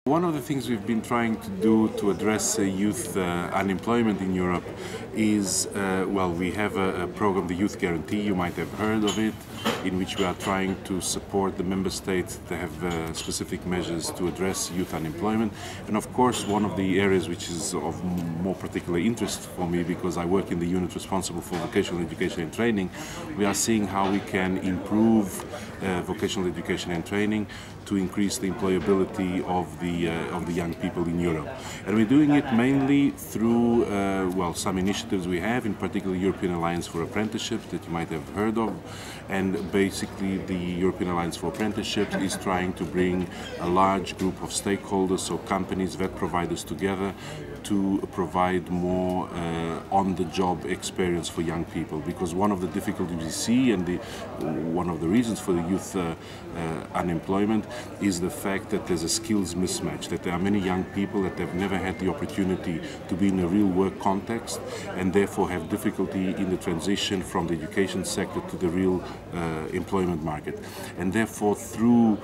One of the things we've been trying to do to address youth unemployment in Europe is, we have a program, the Youth Guarantee, you might have heard of it, in which we are trying to support the member states that have specific measures to address youth unemployment. And of course, one of the areas which is of more particular interest for me, because I work in the unit responsible for vocational education and training, we are seeing how we can improve vocational education and training to increase the employability of the young people in Europe. And we're doing it mainly through some initiatives we have, in particular European Alliance for Apprenticeships that you might have heard of. And basically the European Alliance for Apprenticeships is trying to bring a large group of stakeholders, so companies, vet providers together, to provide more on-the-job experience for young people. Because one of the difficulties we see, and one of the reasons for the youth unemployment, is the fact that there's a skills mismatch, that there are many young people that have never had the opportunity to be in a real work context and therefore have difficulty in the transition from the education sector to the real employment market. And therefore, through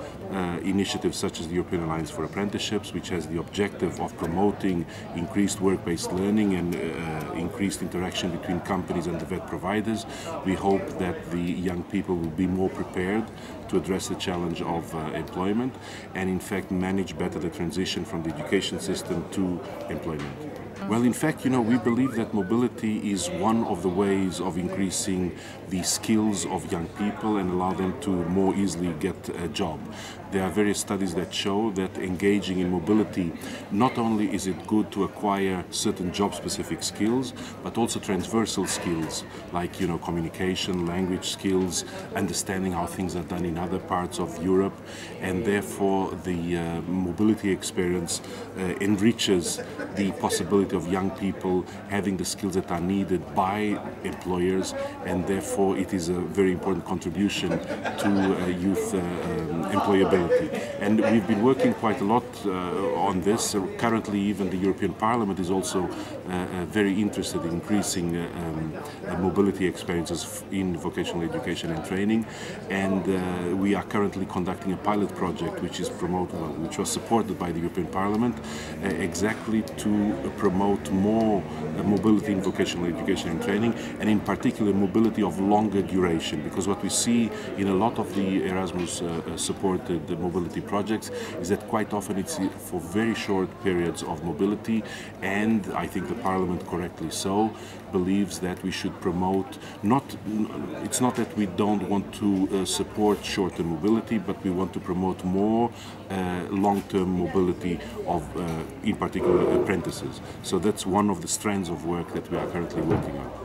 initiatives such as the European Alliance for Apprenticeships, which has the objective of promoting increased work-based learning and increased interaction between companies and the vet providers, we hope that the young people will be more prepared to address the challenge of employment and in fact manage better the transition from the education system to employment. Well, in fact, we believe that mobility is one of the ways of increasing the skills of young people and allow them to more easily get a job. There are various studies that show that engaging in mobility, not only is it good to acquire certain job-specific skills, but also transversal skills like, communication, language skills, understanding how things are done in other parts of Europe, and therefore the mobility experience enriches the possibility of young people having the skills that are needed by employers, and therefore it is a very important contribution to youth employability. And we've been working quite a lot on this. Currently, even the European Parliament is also very interested in increasing mobility experiences in vocational education and training. And we are currently conducting a pilot project which was supported by the European Parliament, exactly to promote more mobility in vocational education and training, and in particular mobility of longer duration. Because what we see in a lot of the Erasmus supported mobility projects is that quite often it's for very short periods of mobility, and I think the Parliament, correctly so, believes that we should promote, it's not that we don't want to support short-term mobility, but we want to promote more long-term mobility of, in particular, apprentices. So that's one of the strands of work that we are currently working on.